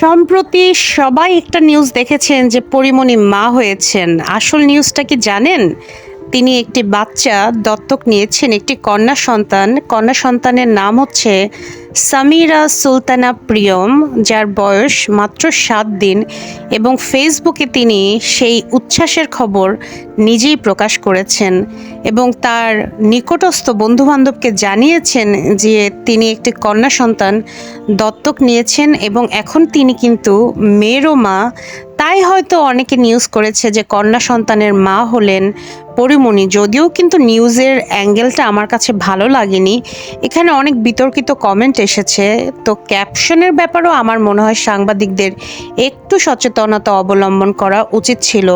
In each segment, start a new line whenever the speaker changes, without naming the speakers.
সম্প্রতি সবাই একটা নিউজ দেখেছেন যে পরীমণি মা হয়েছেন। আসল নিউজটা কি জানেন? তিনি একটি বাচ্চা দত্তক নিয়েছেন, একটি কন্যা সন্তান। কন্যা সন্তানের নাম হচ্ছে সামিরা সুলতানা প্রিয়ম, যার বয়স মাত্র 7 দিন, এবং ফেসবুকে তিনি সেই উচ্ছ্বাসের খবর নিজেই প্রকাশ করেছেন এবং তার নিকটস্থ বন্ধুবান্ধবকে জানিয়েছেন যে তিনি একটি কন্যা সন্তান দত্তক নিয়েছেন এবং এখন তিনি কিন্তু মেয়েরও মা। তাই হয়তো অনেকে নিউজ করেছে যে কন্যা সন্তানের মা হলেন পরীমণি, যদিও কিন্তু নিউজের অ্যাঙ্গেলটা আমার কাছে ভালো লাগেনি। এখানে অনেক বিতর্কিত কমেন্ট এসেছে, তো ক্যাপশনের ব্যাপারেও আমার মনে হয় সাংবাদিকদের একটু সচেতনতা অবলম্বন করা উচিত ছিল।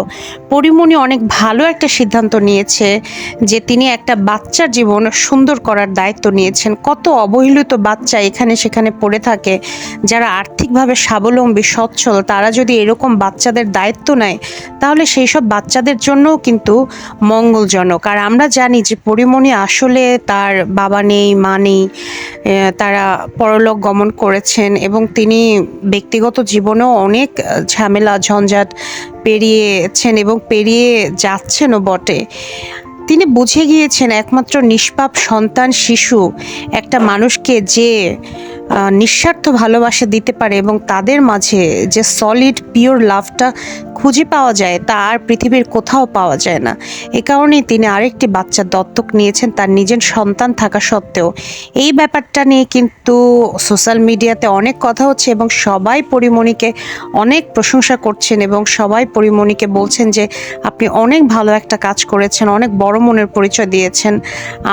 পরীমণি অনেক ভালো একটা সিদ্ধান্ত নিয়েছে যে তিনি একটা বাচ্চার জীবন সুন্দর করার দায়িত্ব নিয়েছেন। কত অবহেলিত বাচ্চা এখানে সেখানে পড়ে থাকে, যারা আর্থিকভাবে স্বাবলম্বী সচ্ছল, তারা যদি এরকম বাচ্চাদের দায়িত্ব নেয় তাহলে সেই সব বাচ্চাদের জন্যও কিন্তু মঙ্গলজনক। আর আমরা জানি যে পরীমণি আসলে তার বাবা নেই, মা নেই, তারা পরলোক গমন করেছেন এবং তিনি ব্যক্তিগত জীবনেও অনেক ঝামেলা ঝঞ্ঝাট পেরিয়েছেন এবং পেরিয়ে যাচ্ছেনও বটে। তিনি বুঝে গিয়েছেন একমাত্র নিষ্পাপ সন্তান শিশু একটা মানুষকে যে নিঃস্বার্থ ভালোবাসা দিতে পারে এবং তাদের মাঝে যে সলিড পিওর লাভটা খুঁজে পাওয়া যায় তা আর পৃথিবীর কোথাও পাওয়া যায় না। এ কারণেই তিনি আরেকটি বাচ্চা দত্তক নিয়েছেন তার নিজের সন্তান থাকা সত্ত্বেও। এই ব্যাপারটা নিয়ে কিন্তু সোশ্যাল মিডিয়াতে অনেক কথা হচ্ছে এবং সবাই পরীমণিকে অনেক প্রশংসা করছেন এবং সবাই পরীমণিকে বলছেন যে আপনি অনেক ভালো একটা কাজ করেছেন, অনেক বড় মনের পরিচয় দিয়েছেন।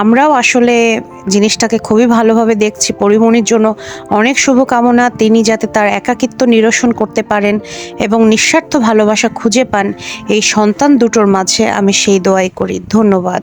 আমরাও আসলে জিনিসটাকে খুবই ভালোভাবে দেখছি। পরীমণির জন্য অনেক শুভকামনা, তিনি যাতে তার একাকিত্ব নিরসন করতে পারেন এবং নিঃস্বার্থ ভালোবাসা খুঁজে পান এই সন্তান দুটোর মাঝে, আমি সেই দোয়াই করি। ধন্যবাদ।